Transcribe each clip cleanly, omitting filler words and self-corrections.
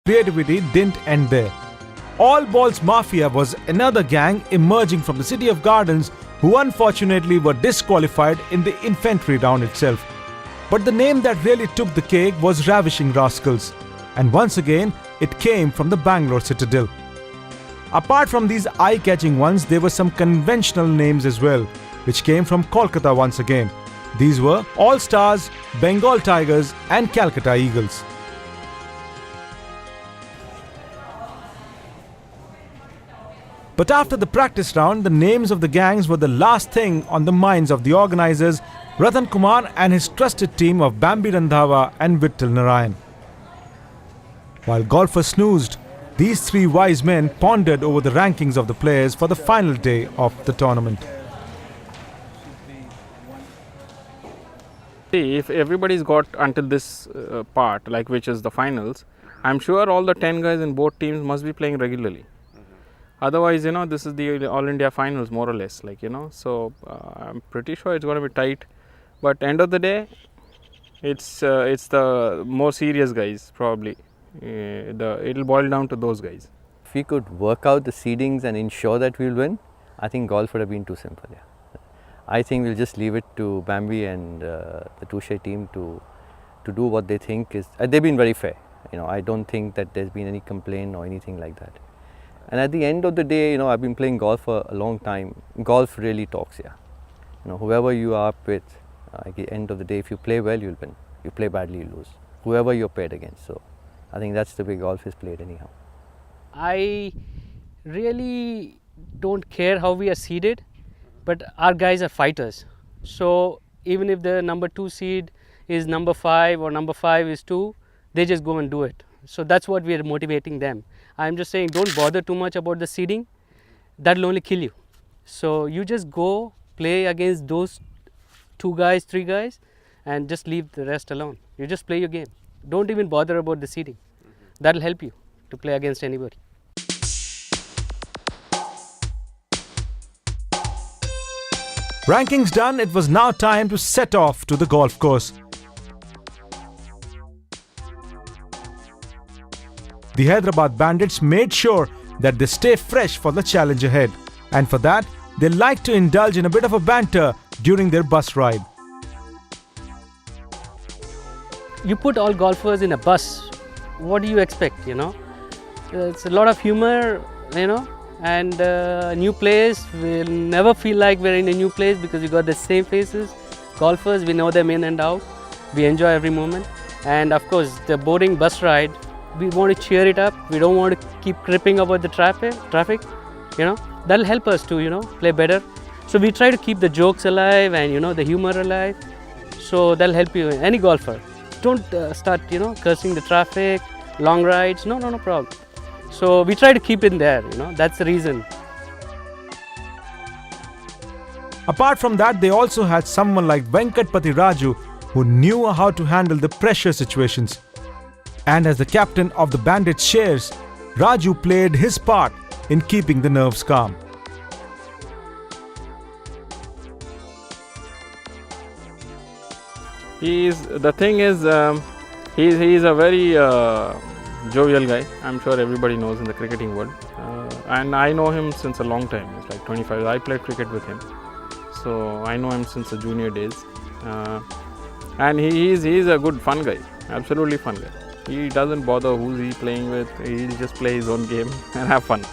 creativity didn't end there. All Balls Mafia was another gang emerging from the city of Gardens who unfortunately were disqualified in the infantry round itself. But the name that really took the cake was Ravishing Rascals, and once again it came from the Bangalore citadel. Apart from these eye-catching ones, there were some conventional names as well, which came from Kolkata once again. These were All Stars, Bengal Tigers and Calcutta Eagles. But after the practice round, the names of the gangs were the last thing on the minds of the organizers, Ratan Kumar and his trusted team of Bambi Randhawa and Vittal Narayan. While golfers snoozed, these three wise men pondered over the rankings of the players for the final day of the tournament. See, if everybody's got until this part, like which is the finals, I'm sure all the 10 guys in both teams must be playing regularly. Otherwise, this is the All India finals more or less, so I'm pretty sure it's going to be tight. But end of the day, it's the more serious guys probably. It'll boil down to those guys. If we could work out the seedings and ensure that we'll win, I think golf would have been too simple. Yeah. I think we'll just leave it to Bambi and the Touche team to do what they think is. They've been very fair. I don't think that there's been any complaint or anything like that. And at the end of the day, I've been playing golf for a long time. Golf really talks, yeah. Whoever you are up with, at the end of the day, if you play well, you'll win. You play badly, you lose. Whoever you're paired against. So I think that's the way golf is played anyhow. I really don't care how we are seeded, but our guys are fighters. So even if the number 2 seed is number 5 or number 5 is 2, they just go and do it. So that's what we are motivating them. I'm just saying, don't bother too much about the seeding. That'll only kill you. So you just go play against those 2 guys, 3 guys, and just leave the rest alone. You just play your game. Don't even bother about the seeding. That'll help you to play against anybody. Rankings done, it was now time to set off to the golf course. The Hyderabad Bandits made sure that they stay fresh for the challenge ahead, and for that, they like to indulge in a bit of a banter during their bus ride. You put all golfers in a bus, what do you expect, It's a lot of humor, and new players will never feel like we're in a new place because we got the same faces. Golfers, we know them in and out. We enjoy every moment. And of course, the boring bus ride, we want to cheer it up. We don't want to keep tripping about the traffic, That'll help us to, play better. So we try to keep the jokes alive and, the humor alive. So that'll help you, any golfer. Don't start, cursing the traffic, long rides, no problem. So we try to keep it there, that's the reason. Apart from that, they also had someone like Venkatpati Raju who knew how to handle the pressure situations. And as the captain of the Bandits shares, Raju played his part in keeping the nerves calm. He's a very jovial guy. I'm sure everybody knows in the cricketing world. And I know him since a long time. It's like 25 years. I played cricket with him. So I know him since the junior days. And he's a good fun guy. Absolutely fun guy. He doesn't bother who's he playing with. He'll just play his own game and have fun.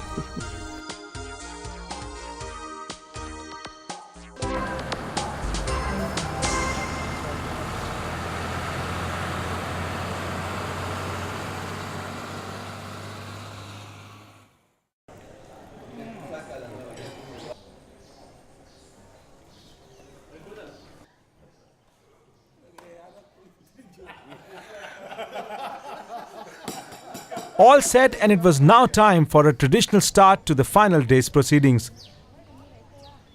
All set, and it was now time for a traditional start to the final day's proceedings.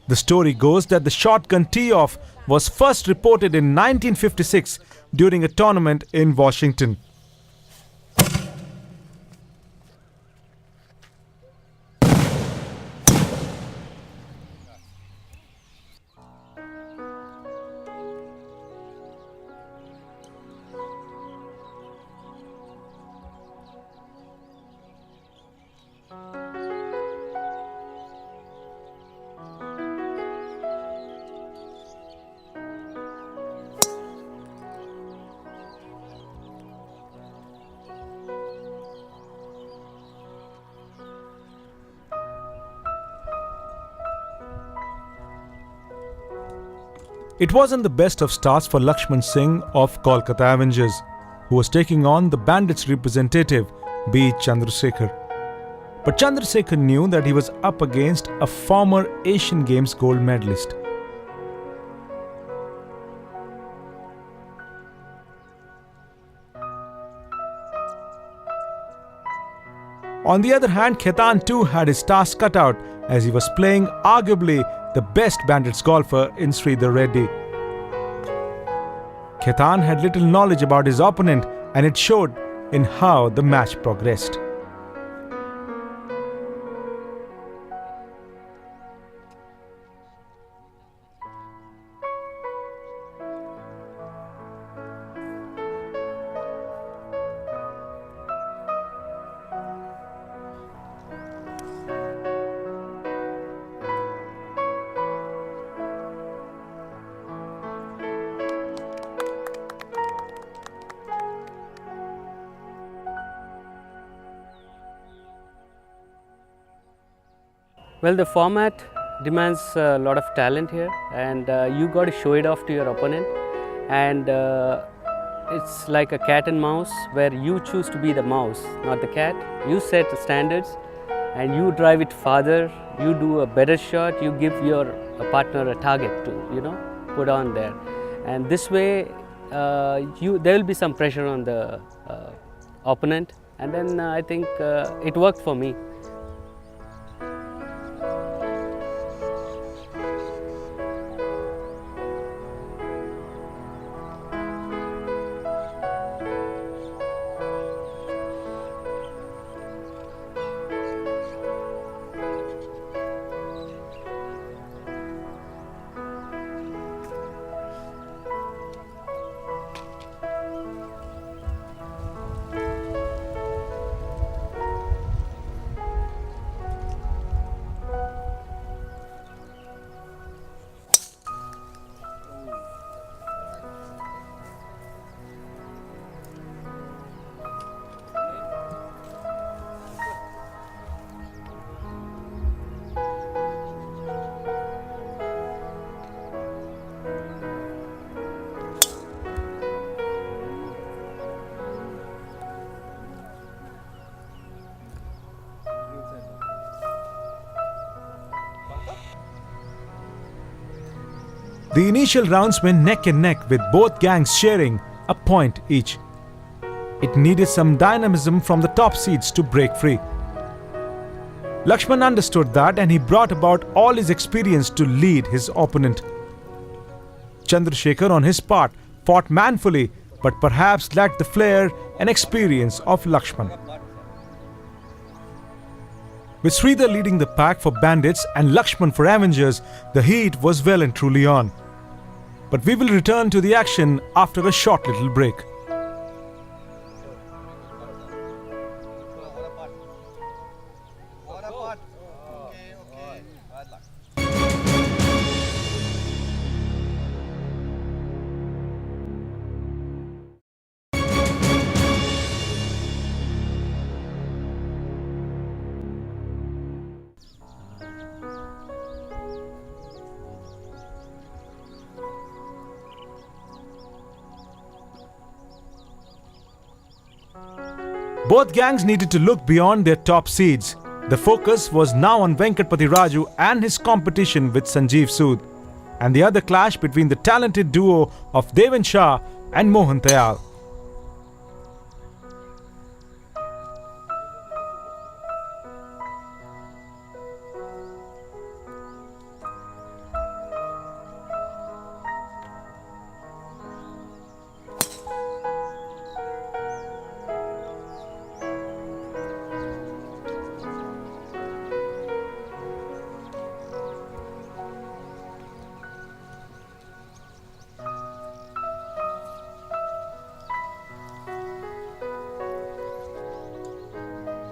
The story goes that the shotgun tee-off was first reported in 1956 during a tournament in Washington. It wasn't the best of starts for Lakshman Singh of Kolkata Avengers, who was taking on the Bandits representative B. Chandrasekhar. But Chandrasekhar knew that he was up against a former Asian Games gold medalist. On the other hand, Khaitan too had his task cut out as he was playing arguably the best Bandits golfer in Sridhar Reddy. Khaitan had little knowledge about his opponent, and it showed in how the match progressed. Well, the format demands a lot of talent here, and you got to show it off to your opponent. And it's like a cat and mouse, where you choose to be the mouse, not the cat. You set the standards, and you drive it farther. You do a better shot. You give your partner a target to, put on there. And this way, there will be some pressure on the opponent. And then I think it worked for me. The initial rounds went neck and neck, with both gangs sharing a point each. It needed some dynamism from the top seeds to break free. Lakshman understood that, and he brought about all his experience to lead his opponent. Chandrasekhar, on his part, fought manfully, but perhaps lacked the flair and experience of Lakshman. With Sridhar leading the pack for Bandits and Lakshman for Avengers, the heat was well and truly on. But we will return to the action after a short little break. Both gangs needed to look beyond their top seeds. The focus was now on Venkatpati Raju and his competition with Sanjeev Sood, and the other clash between the talented duo of Devan Shah and Mohan Tayal.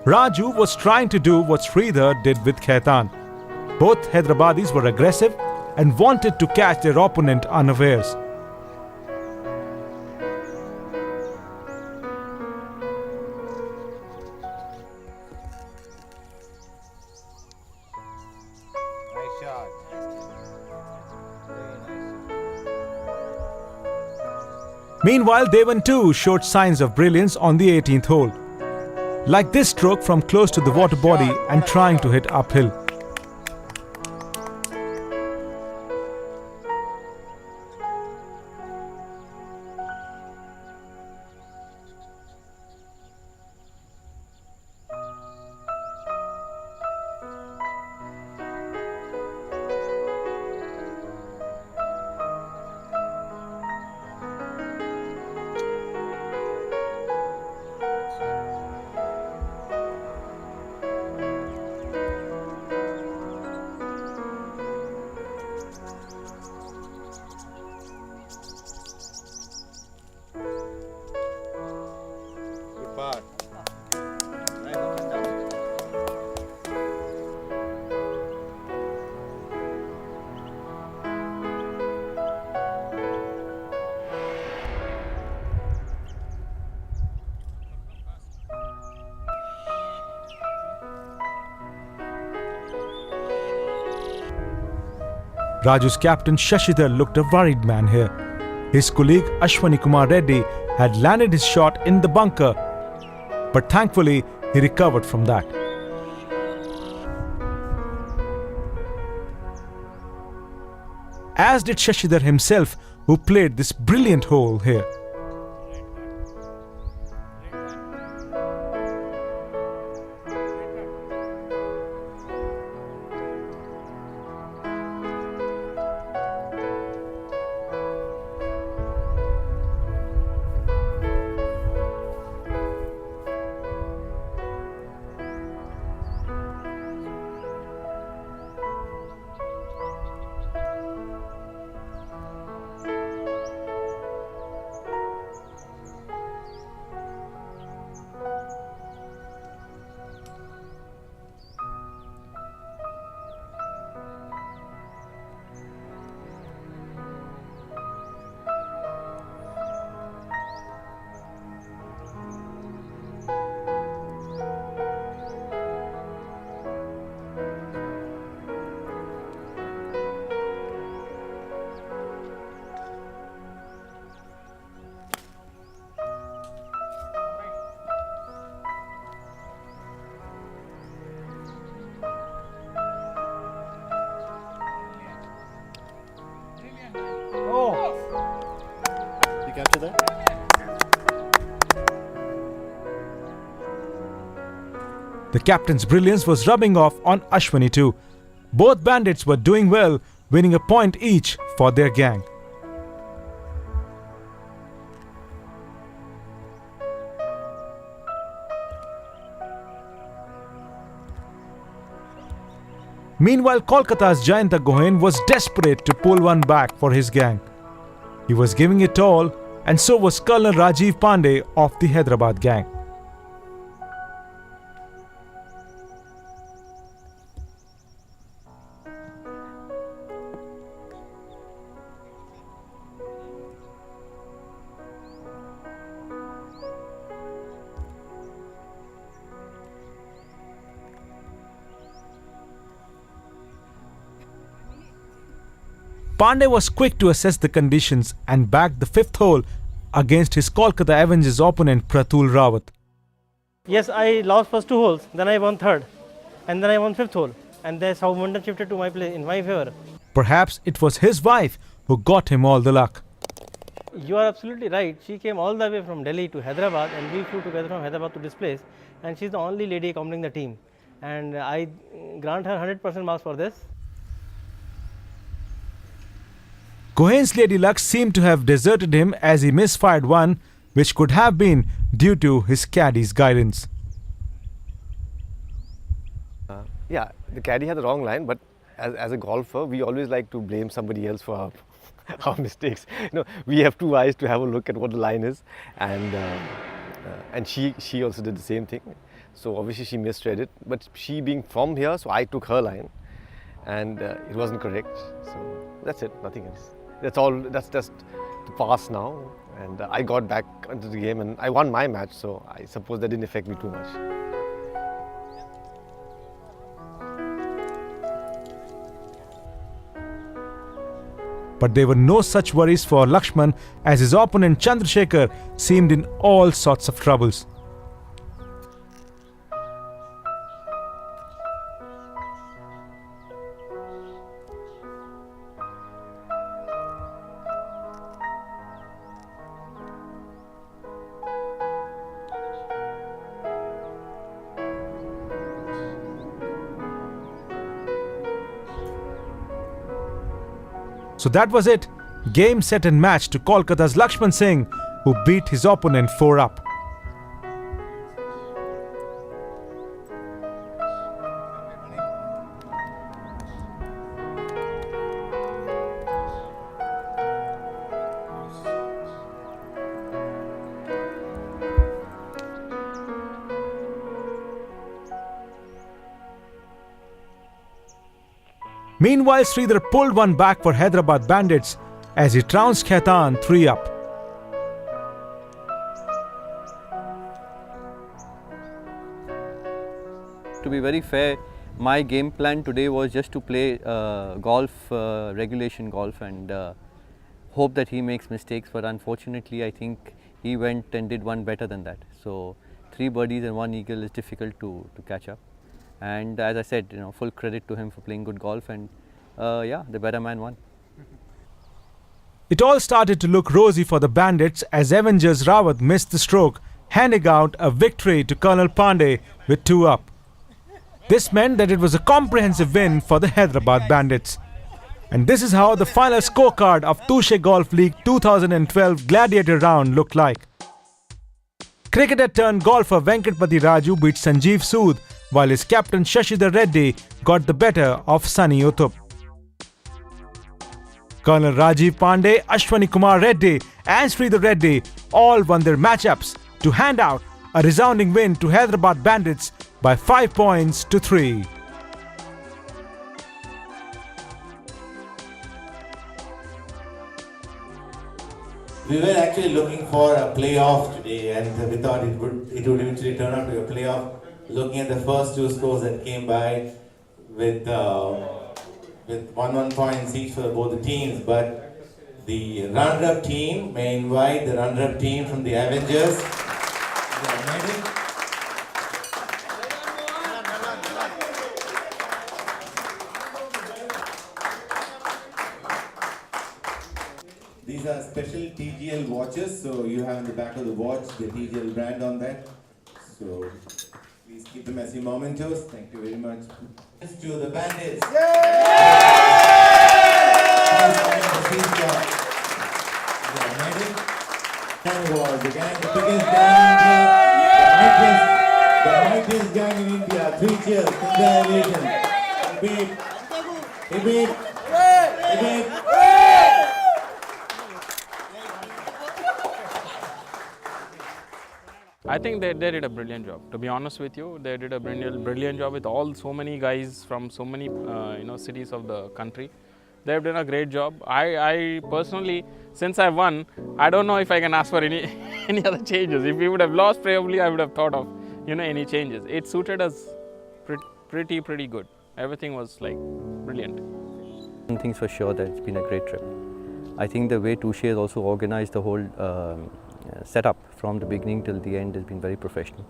Raju was trying to do what Sridhar did with Khaitan. Both Hyderabadis were aggressive and wanted to catch their opponent unawares. Nice shot. Very nice. Meanwhile, Devan too showed signs of brilliance on the 18th hole. Like this stroke from close to the water body and trying to hit uphill. Raju's captain Shashidhar looked a worried man here. His colleague Ashwani Kumar Reddy had landed his shot in the bunker, but thankfully he recovered from that. As did Shashidhar himself, who played this brilliant hole here. Capture that. The captain's brilliance was rubbing off on Ashwani too. Both bandits were doing well, winning a point each for their gang. Meanwhile, Kolkata's Jayanta Gohain was desperate to pull one back for his gang. He was giving it all, and so was Colonel Rajiv Pandey of the Hyderabad gang. Pandey was quick to assess the conditions and backed the fifth hole against his Kolkata Avengers opponent Pratul Rawat. Yes, I lost first two holes, then I won third, and then I won fifth hole, and that's how momentum shifted to my play in my favor. Perhaps it was his wife who got him all the luck. You are absolutely right. She came all the way from Delhi to Hyderabad, and we flew together from Hyderabad to this place, and she's the only lady accompanying the team, and I grant her 100% marks for this. Gohain's lady luck seemed to have deserted him as he misfired one, which could have been due to his caddy's guidance. Yeah, the caddy had the wrong line, but as a golfer, we always like to blame somebody else for our mistakes. You know, we have two eyes to have a look at what the line is, and she also did the same thing. So obviously she misread it, but she being from here, so I took her line, and it wasn't correct. So that's it, nothing else. That's all. That's just the past now, and I got back into the game and I won my match. So I suppose that didn't affect me too much. But there were no such worries for Lakshman, as his opponent Chandrasekhar seemed in all sorts of troubles. So that was it. Game, set and match to Kolkata's Lakshman Singh, who beat his opponent 4-up. Meanwhile, Sridhar pulled one back for Hyderabad Bandits as he trounced Khaitan 3-up. To be very fair, my game plan today was just to play golf, regulation golf, and hope that he makes mistakes. But unfortunately, I think he went and did one better than that. So 3 birdies and 1 eagle is difficult to catch up. And as I said, full credit to him for playing good golf, and yeah, the better man won. It all started to look rosy for the Bandits as Avengers Rawat missed the stroke, handing out a victory to Colonel Pandey with 2-up. This meant that it was a comprehensive win for the Hyderabad Bandits. And this is how the final scorecard of Touche Golf League 2012 Gladiator round looked like. Cricketer turned golfer Venkatpati Raju beat Sanjeev Sood, while his captain Shashidhar Reddy got the better of Sunny Uthup. Colonel Rajiv Pandey, Ashwani Kumar Reddy and Sridhar Reddy all won their matchups to hand out a resounding win to Hyderabad Bandits by 5 points to 3. We were actually looking for a playoff today, and we thought it would eventually turn out to be a playoff. Looking at the first 2 scores that came by with 1 points each for both the teams, but the runner-up team may invite the runner-up team from the Avengers. These are special TGL watches, so you have on the back of the watch the TGL brand on that. So please keep them as your mementos. Thank you very much. To the Bandits. The biggest gang in India. 3 cheers. Congratulations. Hibib. I think they did a brilliant job. To be honest with you, they did a brilliant job with so many guys from so many cities of the country. They have done a great job. I personally, since I won, I don't know if I can ask for any other changes. If we would have lost, probably I would have thought of any changes. It suited us pretty good. Everything was like brilliant. One thing's for sure that it's been a great trip. I think the way Touche has also organized the whole setup from the beginning till the end has been very professional.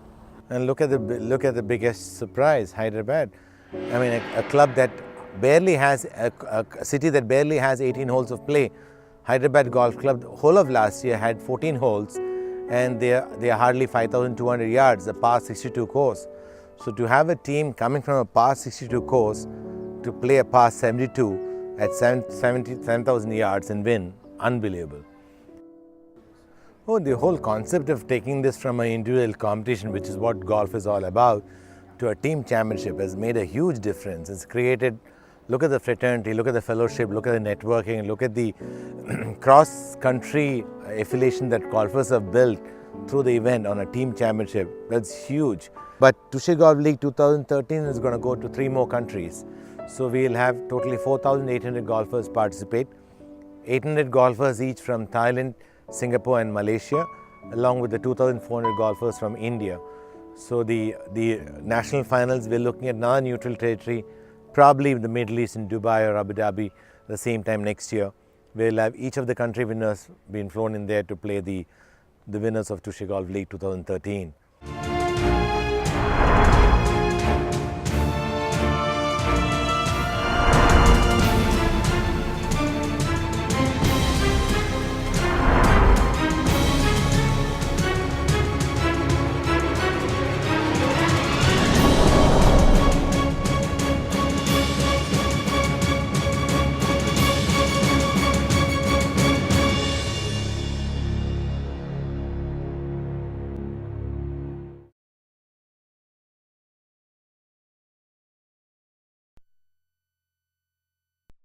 And look at the biggest surprise, Hyderabad. I mean, a club that barely has a city that barely has 18 holes of play. Hyderabad Golf Club, the whole of last year had 14 holes, and they are hardly 5,200 yards, a par 62 course. So to have a team coming from a par 62 course to play a par 72 at 7,000 yards and win, unbelievable. Oh, the whole concept of taking this from an individual competition, which is what golf is all about, to a team championship has made a huge difference. It's created, look at the fraternity, look at the fellowship, look at the networking, look at the cross-country affiliation that golfers have built through the event on a team championship. That's huge. But Touche Golf League 2013 is going to go to 3 more countries. So we'll have totally 4,800 golfers participate, 800 golfers each from Thailand, Singapore and Malaysia, along with the 2,400 golfers from India. So the national finals, we're looking at another neutral territory, probably in the Middle East in Dubai or Abu Dhabi, the same time next year. We'll have each of the country winners been flown in there to play the winners of Tushy Golf League 2013.